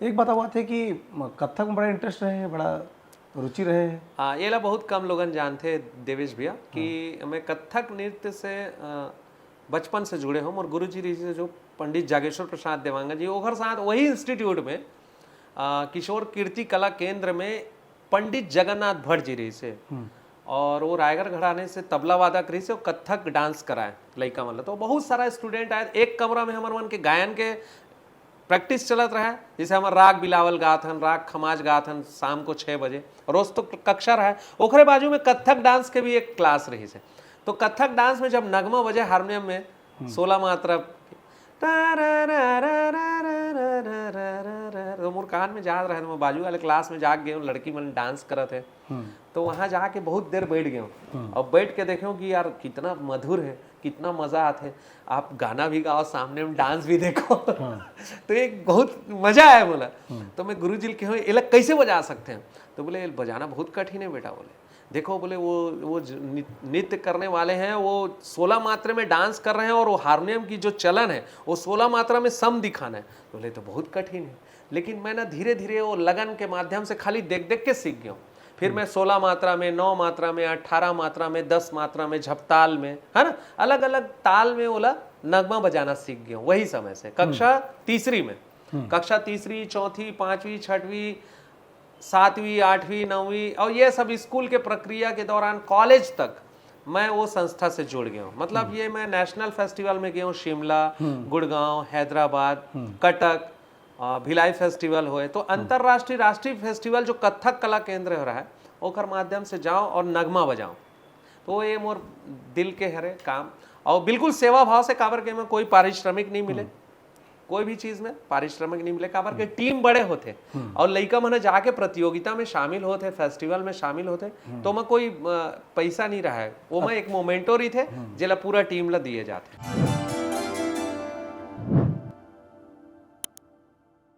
एक बात हुआ थे कि कथक में बड़ा इंटरेस्ट रहे है, बड़ा रुचि रहे है। हाँ, ये ला बहुत कम लोगन जानते देवेश भैया कि मैं कथक नृत्य से बचपन से जुड़े हूँ। और गुरुजी जी से जो पंडित जागेश्वर प्रसाद देवांगन जी ओकर साथ वही इंस्टीट्यूट में किशोर कीर्ति कला केंद्र में पंडित जगन्नाथ भट्ट जी रही से और वो रायगढ़ घराने से तबला वादक रही से कथक डांस कराए लड़का मतलब। तो बहुत सारा स्टूडेंट आए, एक कमरा में हमारे मन के गायन के प्रैक्टिस चलत रहा है। जैसे हमारे राग बिलावल गाथन, राग खमाज गाथन शाम को 6 बजे, रोज तो कक्षा रहा है। ओखरे बाजू में कथक डांस के भी एक क्लास रही से। तो कथक डांस में जब नगमा बजे हारमोनियम में 16 मात्रा तो मोर कान में याद रहे, तो मैं बाजू वाले क्लास में जाके गए, लड़की मन डांस करत है। तो वहां जाके बहुत देर बैठ गए और बैठ के देखो कि यार कितना मधुर है, कितना मजा आता है। आप गाना भी गाओ, सामने में डांस भी देखो तो एक बहुत मजा आया बोला। तो मैं गुरुजी के ये लोग कैसे बजा सकते हैं? तो बोले बजाना बहुत कठिन है बेटा। बोले देखो, बोले वो नृत्य करने वाले हैं, वो 16 मात्रा में डांस कर रहे हैं और वो हारमोनियम की जो चलन है वो 16 मात्रा में सम दिखाना है। बोले तो बहुत कठिन है, लेकिन मैं ना धीरे धीरे वो लगन के माध्यम से खाली देख देख के सीख गया हूँ। फिर मैं 16 मात्रा में, 9 मात्रा में, 18 मात्रा में, 10 मात्रा में, झपताल में, है ना, अलग अलग ताल में बोला नगमा बजाना सीख गया हूँ वही समय से। कक्षा तीसरी में, कक्षा तीसरी, चौथी, पांचवी, छठवीं, 7वीं, 8वीं, 9वीं और ये सब स्कूल के प्रक्रिया के दौरान कॉलेज तक मैं वो संस्था से जुड़ गया हूँ। मतलब ये मैं नेशनल फेस्टिवल में गया हूँ, शिमला, गुड़गांव, हैदराबाद, कटक, भिलाई फेस्टिवल हुए। तो अंतरराष्ट्रीय राष्ट्रीय फेस्टिवल जो कथक कला केंद्र हो रहा है ओकर माध्यम से जाओ और नगमा बजाओ। तो ये मोर दिल के हरे काम और बिल्कुल सेवा भाव से। काबर के में कोई पारिश्रमिक नहीं मिले, कोई भी चीज में पारिश्रमिक नहीं मिले। काबर के टीम बड़े होते और लड़का मन जाके प्रतियोगिता में शामिल होते, फेस्टिवल में शामिल होते। तो मैं कोई पैसा नहीं रहा है, वो मैं एक मोमेंटो रही थे जेला पूरा टीम ला दिए जाते।